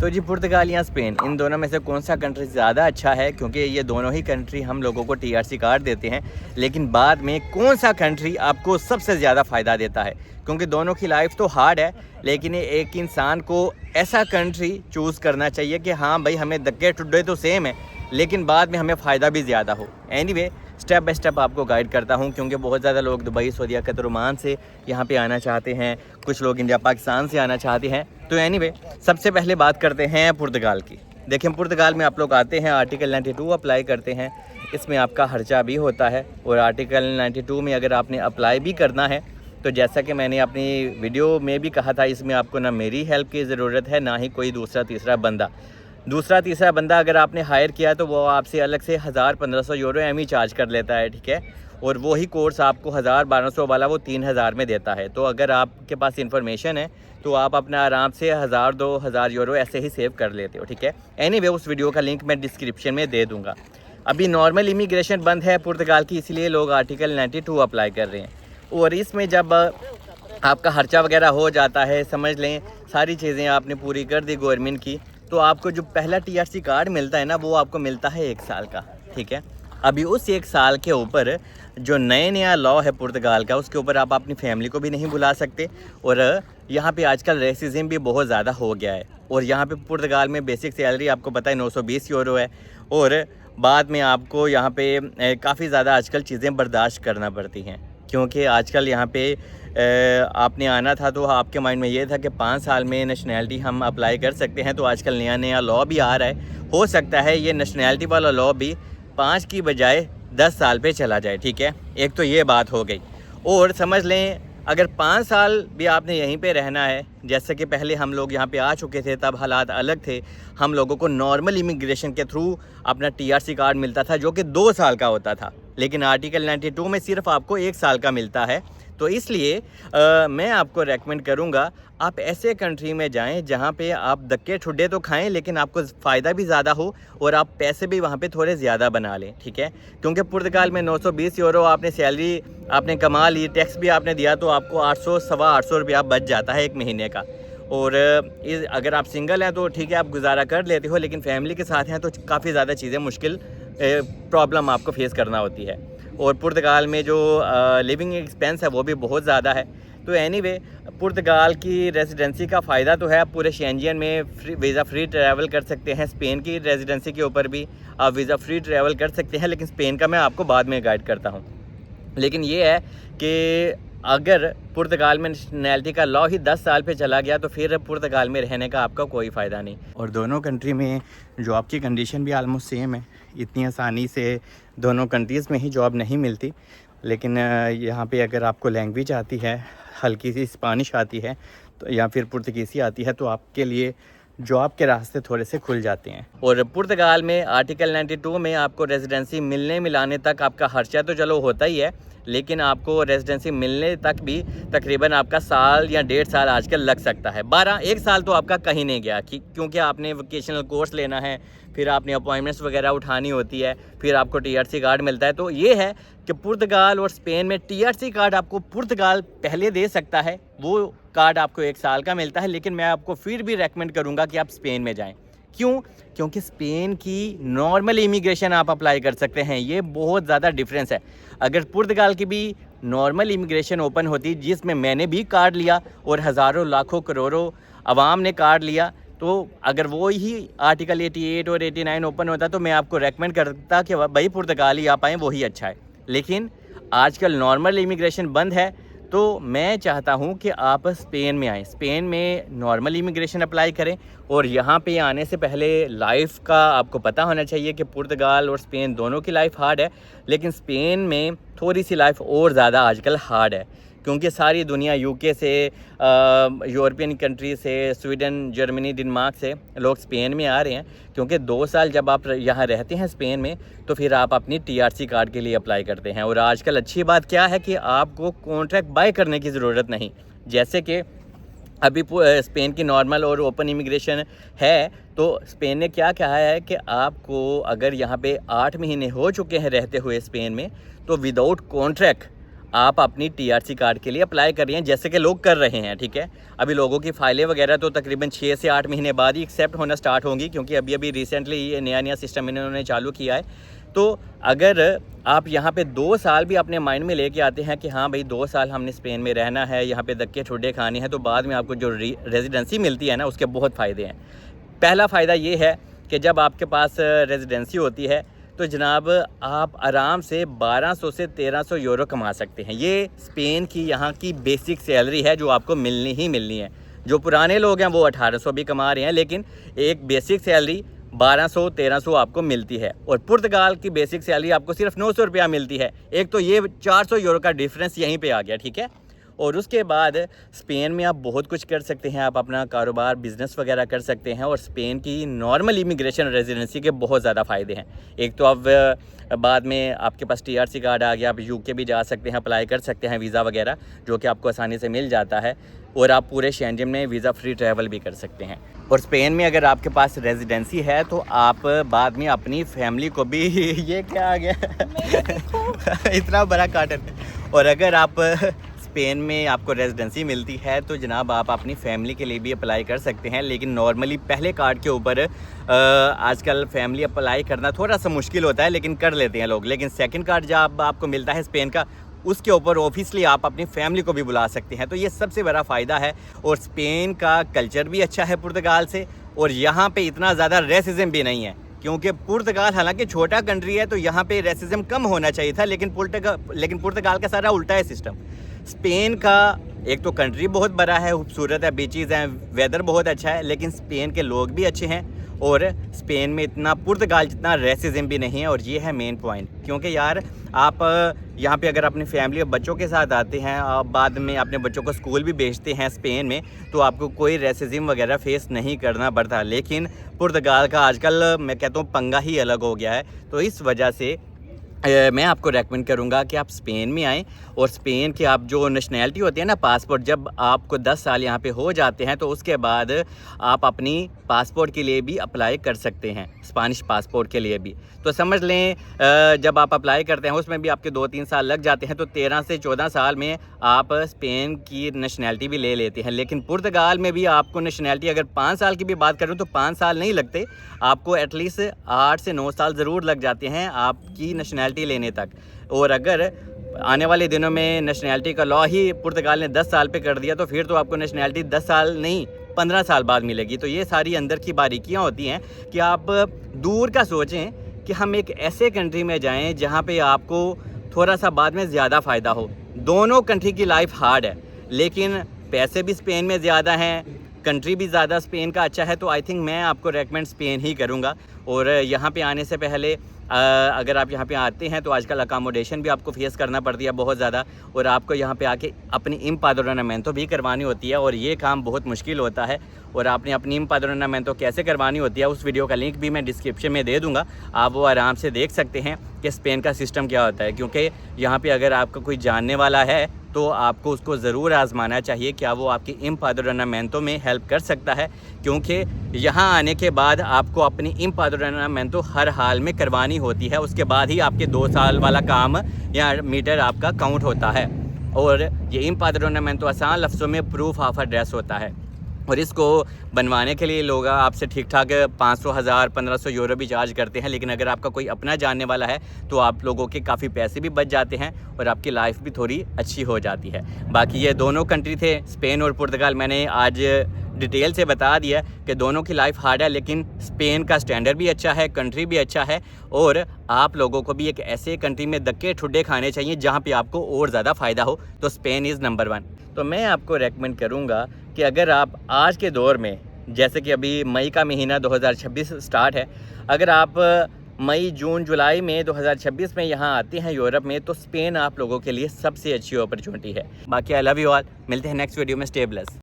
तो जी पुर्तगाल या स्पेन, इन दोनों में से कौन सा कंट्री ज़्यादा अच्छा है? क्योंकि ये दोनों ही कंट्री हम लोगों को टीआरसी कार्ड देते हैं, लेकिन बाद में कौन सा कंट्री आपको सबसे ज़्यादा फ़ायदा देता है? क्योंकि दोनों की लाइफ तो हार्ड है, लेकिन एक इंसान को ऐसा कंट्री चूज़ करना चाहिए कि हाँ भाई, हमें धक्के टुड्डे तो सेम है, लेकिन बाद में हमें फ़ायदा भी ज़्यादा हो। एनीवे, स्टेप बाय स्टेप आपको गाइड करता हूँ, क्योंकि बहुत ज़्यादा लोग दुबई, सऊदीया, कतर, ओमान से यहाँ पे आना चाहते हैं, कुछ लोग इंडिया पाकिस्तान से आना चाहते हैं। तो एनीवे, सबसे पहले बात करते हैं पुर्तगाल की। देखिए, पुर्तगाल में आप लोग आते हैं, आर्टिकल 92 अप्लाई करते हैं। इसमें आपका खर्चा भी होता है, और आर्टिकल 92 में अगर आपने अप्लाई भी करना है तो जैसा कि मैंने अपनी वीडियो में भी कहा था, इसमें आपको ना मेरी हेल्प की ज़रूरत है, ना ही कोई दूसरा तीसरा बंदा अगर आपने हायर किया तो वो आपसे अलग से 1000-1500 यूरो एम ही चार्ज कर लेता है, ठीक है। और वही कोर्स आपको 1000-1200 वाला वो 3000 में देता है। तो अगर आपके पास इन्फॉर्मेशन है तो आप अपना आराम से 1000-2000 यूरो ऐसे ही सेव कर लेते हो, ठीक है। एनीवे, उस वीडियो का लिंक मैं डिस्क्रिप्शन में दे दूँगा। अभी नॉर्मल इमिग्रेशन बंद है पुर्तगाल की, इसलिए लोग आर्टिकल 92 अप्लाई कर रहे हैं। और इसमें जब आपका खर्चा वगैरह हो जाता है, समझ लें सारी चीज़ें आपने पूरी कर दी गवर्नमेंट की, तो आपको जो पहला टीआरसी कार्ड मिलता है ना, वो आपको मिलता है 1 साल का, ठीक है। अभी उस 1 साल के ऊपर जो नया लॉ है पुर्तगाल का, उसके ऊपर आप अपनी फैमिली को भी नहीं बुला सकते। और यहाँ पे आजकल रेसिज्म भी बहुत ज़्यादा हो गया है। और यहाँ पे पुर्तगाल में बेसिक सैलरी आपको पता है 920 यूरो है, और बाद में आपको यहाँ पे काफ़ी ज़्यादा आजकल चीज़ें बर्दाश्त करना पड़ती हैं, क्योंकि आजकल यहाँ पे आपने आना था तो आपके माइंड में ये था कि 5 साल में नेशनैलिटी हम अप्लाई कर सकते हैं। तो आजकल नया लॉ भी आ रहा है, हो सकता है ये नेशनैलिटी वाला लॉ भी 5 की बजाय 10 साल पे चला जाए, ठीक है। एक तो ये बात हो गई। और समझ लें, अगर 5 साल भी आपने यहीं पे रहना है, जैसे कि पहले हम लोग यहाँ पे आ चुके थे, तब हालात अलग थे। हम लोगों को नॉर्मल इमिग्रेशन के थ्रू अपना टीआरसी कार्ड मिलता था, जो कि 2 साल का होता था, लेकिन आर्टिकल 92 में सिर्फ आपको 1 साल का मिलता है। तो इसलिए मैं आपको रेकमेंड करूँगा, आप ऐसे कंट्री में जाएं जहां पे आप धक्के ठुड्डे तो खाएं, लेकिन आपको फ़ायदा भी ज़्यादा हो और आप पैसे भी वहां पे थोड़े ज़्यादा बना लें, ठीक है। क्योंकि पुर्तगाल में 920 यूरो आपने सैलरी आपने कमा ली, टैक्स भी आपने दिया, तो आपको 800 सवा 800 रुपया बच जाता है 1 महीने का। और अगर आप सिंगल हैं तो ठीक है, आप गुजारा कर लेते हो, लेकिन फैमिली के साथ हैं तो काफ़ी ज़्यादा चीज़ें मुश्किल प्रॉब्लम आपको फेस करना होती है। और पुर्तगाल में जो लिविंग एक्सपेंस है वो भी बहुत ज़्यादा है। तो एनीवे, पुर्तगाल की रेजिडेंसी का फ़ायदा तो है, आप पूरे शेंजियन में वीज़ा फ्री ट्रैवल कर सकते हैं। स्पेन की रेजिडेंसी के ऊपर भी आप वीज़ा फ्री ट्रैवल कर सकते हैं, लेकिन स्पेन का मैं आपको बाद में गाइड करता हूँ। लेकिन ये है कि अगर पुर्तगाल में नेशनैलिटी का लॉ ही 10 साल पे चला गया तो फिर पुर्तगाल में रहने का आपका कोई फ़ायदा नहीं। और दोनों कंट्री में जॉब की कंडीशन भी आलमोस्ट सेम है, इतनी आसानी से दोनों कंट्रीज़ में ही जॉब नहीं मिलती। लेकिन यहाँ पे अगर आपको लैंग्वेज आती है, हल्की सी स्पेनिश आती है तो या फिर पुर्तगीसी आती है, तो आपके लिए जॉब के रास्ते थोड़े से खुल जाते हैं। और पुर्तगाल में आर्टिकल 92 में आपको रेजिडेंसी मिलने मिलाने तक आपका खर्चा तो चलो होता ही है, लेकिन आपको रेजिडेंसी मिलने तक भी तकरीबन आपका साल या 1.5 साल आजकल लग सकता है। 1 साल तो आपका कहीं नहीं गया, क्योंकि आपने वोकेशनल कोर्स लेना है, फिर आपने अपॉइंटमेंट्स वगैरह उठानी होती है, फिर आपको टीआरसी कार्ड मिलता है। तो ये है कि पुर्तगाल और स्पेन में टीआरसी कार्ड आपको पुर्तगाल पहले दे सकता है, वो कार्ड आपको 1 साल का मिलता है, लेकिन मैं आपको फिर भी रेकमेंड करूँगा कि आप स्पेन में जाएँ। क्यों? क्योंकि स्पेन की नॉर्मल इमिग्रेशन आप अप्लाई कर सकते हैं, ये बहुत ज़्यादा डिफरेंस है। अगर पुर्तगाल की भी नॉर्मल इमिग्रेशन ओपन होती, जिसमें मैंने भी कार्ड लिया और हज़ारों लाखों करोड़ों आवाम ने कार्ड लिया, तो अगर वो ही आर्टिकल 88 और 89 ओपन होता तो मैं आपको रेकमेंड करता कि भाई पुर्तगाल ही आप आएँ, वही अच्छा है। लेकिन आजकल नॉर्मल इमिग्रेशन बंद है, तो मैं चाहता हूं कि आप स्पेन में आएँ, स्पेन में नॉर्मल इमिग्रेशन अप्लाई करें। और यहाँ पे आने से पहले लाइफ का आपको पता होना चाहिए कि पुर्तगाल और स्पेन दोनों की लाइफ हार्ड है, लेकिन स्पेन में थोड़ी सी लाइफ और ज़्यादा आजकल हार्ड है, क्योंकि सारी दुनिया यूके से, यूरोपियन कंट्री से, स्वीडन, जर्मनी, डेनमार्क से लोग स्पेन में आ रहे हैं। क्योंकि 2 साल जब आप यहाँ रहते हैं स्पेन में, तो फिर आप अपनी टीआरसी कार्ड के लिए अप्लाई करते हैं। और आजकल अच्छी बात क्या है कि आपको कॉन्ट्रैक्ट बाय करने की ज़रूरत नहीं। जैसे कि अभी स्पेन की नॉर्मल और ओपन इमिग्रेशन है, तो स्पेन ने क्या कहा है कि आपको अगर यहाँ पे 8 महीने हो चुके हैं रहते हुए स्पेन में, तो विदाउट कॉन्ट्रैक्ट आप अपनी टीआरसी कार्ड के लिए अप्लाई कर रही हैं, जैसे कि लोग कर रहे हैं, ठीक है। अभी लोगों की फ़ाइलें वगैरह तो तकरीबन 6 से 8 महीने बाद ही एक्सेप्ट होना स्टार्ट होंगी, क्योंकि अभी रिसेंटली ये नया सिस्टम इन्होंने चालू किया है। तो अगर आप यहाँ पे 2 साल भी अपने माइंड में लेके आते हैं कि हाँ भाई 2 साल हमने स्पेन में रहना है, यहाँ पे धक्के ठुड्डे खाने हैं, तो बाद में आपको जो रेजिडेंसी मिलती है ना, उसके बहुत फ़ायदे हैं। पहला फ़ायदा ये है कि जब आपके पास रेजिडेंसी होती है तो जनाब आप आराम से 1200 से 1300 यूरो कमा सकते हैं। ये स्पेन की यहाँ की बेसिक सैलरी है जो आपको मिलनी ही मिलनी है। जो पुराने लोग हैं वो 1800 भी कमा रहे हैं, लेकिन एक बेसिक सैलरी 1200-1300 आपको मिलती है। और पुर्तगाल की बेसिक सैलरी आपको सिर्फ 900 रुपया मिलती है। एक तो ये 400 यूरो का डिफरेंस यहीं पे आ गया, ठीक है। और उसके बाद स्पेन में आप बहुत कुछ कर सकते हैं, आप अपना कारोबार बिज़नेस वगैरह कर सकते हैं। और स्पेन की नॉर्मल इमिग्रेशन रेजिडेंसी के बहुत ज़्यादा फ़ायदे हैं। एक तो आप बाद में आपके पास टीआरसी कार्ड आ गया, आप यूके भी जा सकते हैं, अप्लाई कर सकते हैं वीज़ा वगैरह, जो कि आपको आसानी से मिल जाता है। और आप पूरे शेंजन में वीज़ा फ्री ट्रैवल भी कर सकते हैं। और स्पेन में अगर आपके पास रेजिडेंसी है तो आप बाद में अपनी फैमिली को भी ये क्या आ गया इतना बड़ा कार्टन। और अगर आप स्पेन में आपको रेजिडेंसी मिलती है तो जनाब आप अपनी फैमिली के लिए भी अप्लाई कर सकते हैं। लेकिन नॉर्मली पहले कार्ड के ऊपर आजकल फैमिली अप्लाई करना थोड़ा सा मुश्किल होता है, लेकिन कर लेते हैं लोग। लेकिन सेकंड कार्ड जब आपको मिलता है स्पेन का, उसके ऊपर ऑफिसली आप अपनी फैमिली को भी बुला सकते हैं। तो ये सबसे बड़ा फ़ायदा है। और स्पेन का कल्चर भी अच्छा है पुर्तगाल से, और यहाँ पे इतना ज़्यादा रेसिज्म भी नहीं है। क्योंकि पुर्तगाल हालांकि छोटा कंट्री है तो यहाँ पे रेसिज्म कम होना चाहिए था, लेकिन पुर्तगाल का सारा उल्टा है सिस्टम। स्पेन का एक तो कंट्री बहुत बड़ा है, खूबसूरत है, बीचेज़ हैं, वेदर बहुत अच्छा है, लेकिन स्पेन के लोग भी अच्छे हैं। और स्पेन में इतना पुर्तगाल जितना रेसिज्म भी नहीं है। और ये है मेन पॉइंट। क्योंकि यार आप यहाँ पे अगर अपनी फैमिली और बच्चों के साथ आते हैं, आप बाद में अपने बच्चों को स्कूल भी भेजते हैं स्पेन में, तो आपको कोई रेसिज्म वगैरह फेस नहीं करना पड़ता। लेकिन पुर्तगाल का आजकल मैं कहता हूँ पंगा ही अलग हो गया है। तो इस वजह से मैं आपको रेकमेंड करूंगा कि आप स्पेन में आएँ। और स्पेन की आप जो नेशनैलिटी होती है ना, पासपोर्ट, जब आपको 10 साल यहाँ पे हो जाते हैं तो उसके बाद आप अपनी पासपोर्ट के लिए भी अप्लाई कर सकते हैं, स्पेनिश पासपोर्ट के लिए भी। तो समझ लें जब आप अप्लाई करते हैं उसमें भी आपके 2-3 साल लग जाते हैं, तो 13 से 14 साल में आप स्पेन की नेशनैलिटी भी ले लेते हैं। लेकिन पुर्तगाल में भी आपको नेशनैलिटी अगर 5 साल की भी बात करूँ तो 5 साल नहीं लगते, आपको एटलीस्ट 8 से 9 साल ज़रूर लग जाते हैं आपकी नेशनैलिटी लेने तक। और अगर आने वाले दिनों में नेशनैलिटी का लॉ ही पुर्तगाल ने 10 साल पे कर दिया तो फिर तो आपको नेशनैलिटी 10 साल नहीं 15 साल बाद मिलेगी। तो ये सारी अंदर की बारीकियां होती हैं कि आप दूर का सोचें कि हम एक ऐसे कंट्री में जाएं जहां पे आपको थोड़ा सा बाद में ज़्यादा फ़ायदा हो। दोनों कंट्री की लाइफ हार्ड है, लेकिन पैसे भी स्पेन में ज़्यादा हैं, कंट्री भी ज़्यादा स्पेन का अच्छा है। तो आई थिंक मैं आपको रेकमेंड स्पेन ही करूँगा। और यहाँ पे आने से पहले अगर आप यहाँ पे आते हैं तो आजकल अकामोडेशन भी आपको फेस करना पड़ती है बहुत ज़्यादा, और आपको यहाँ पे आके अपनी इम्पाद्रोनामेंतो भी करवानी होती है, और ये काम बहुत मुश्किल होता है। और आपने अपनी इम्पाद्रोनामेंतो कैसे करवानी होती है उस वीडियो का लिंक भी मैं डिस्क्रिप्शन में दे दूँगा, आप वो आराम से देख सकते हैं कि स्पेन का सिस्टम क्या होता है। क्योंकि यहाँ पर अगर आपका कोई जानने वाला है तो आपको उसको ज़रूर आजमाना चाहिए, क्या वो आपकी इम्पाद्रोनामेंतो में हेल्प कर सकता है। क्योंकि यहाँ आने के बाद आपको अपनी इम्पाद्रोनामेंतो हर हाल में करवानी होती है, उसके बाद ही आपके 2 साल वाला काम या मीटर आपका काउंट होता है। और ये इम्पाद्रोनामेंतो आसान लफ्ज़ों में प्रूफ ऑफ एड्रेस होता है। और इसको बनवाने के लिए लोग आपसे ठीक ठाक 500, 1000, 1500 यूरो भी चार्ज करते हैं। लेकिन अगर आपका कोई अपना जानने वाला है तो आप लोगों के काफ़ी पैसे भी बच जाते हैं और आपकी लाइफ भी थोड़ी अच्छी हो जाती है। बाकी ये दोनों कंट्री थे, स्पेन और पुर्तगाल, मैंने आज डिटेल से बता दिया कि दोनों की लाइफ हार्ड है, लेकिन स्पेन का स्टैंडर्ड भी अच्छा है, कंट्री भी अच्छा है। और आप लोगों को भी एक ऐसे कंट्री में धक्के ठुड्डे खाने चाहिए जहाँ पे आपको और ज़्यादा फ़ायदा हो। तो स्पेन इज़ नंबर 1। तो मैं आपको रेकमेंड करूँगा कि अगर आप आज के दौर में, जैसे कि अभी मई का महीना 2026 स्टार्ट है, अगर आप मई, जून, जुलाई में 2026 में यहाँ आते हैं यूरोप में, तो स्पेन आप लोगों के लिए सबसे अच्छी अपॉर्चुनिटी है। बाकी आई लव यू ऑल, मिलते हैं नेक्स्ट वीडियो में। Stay blessed.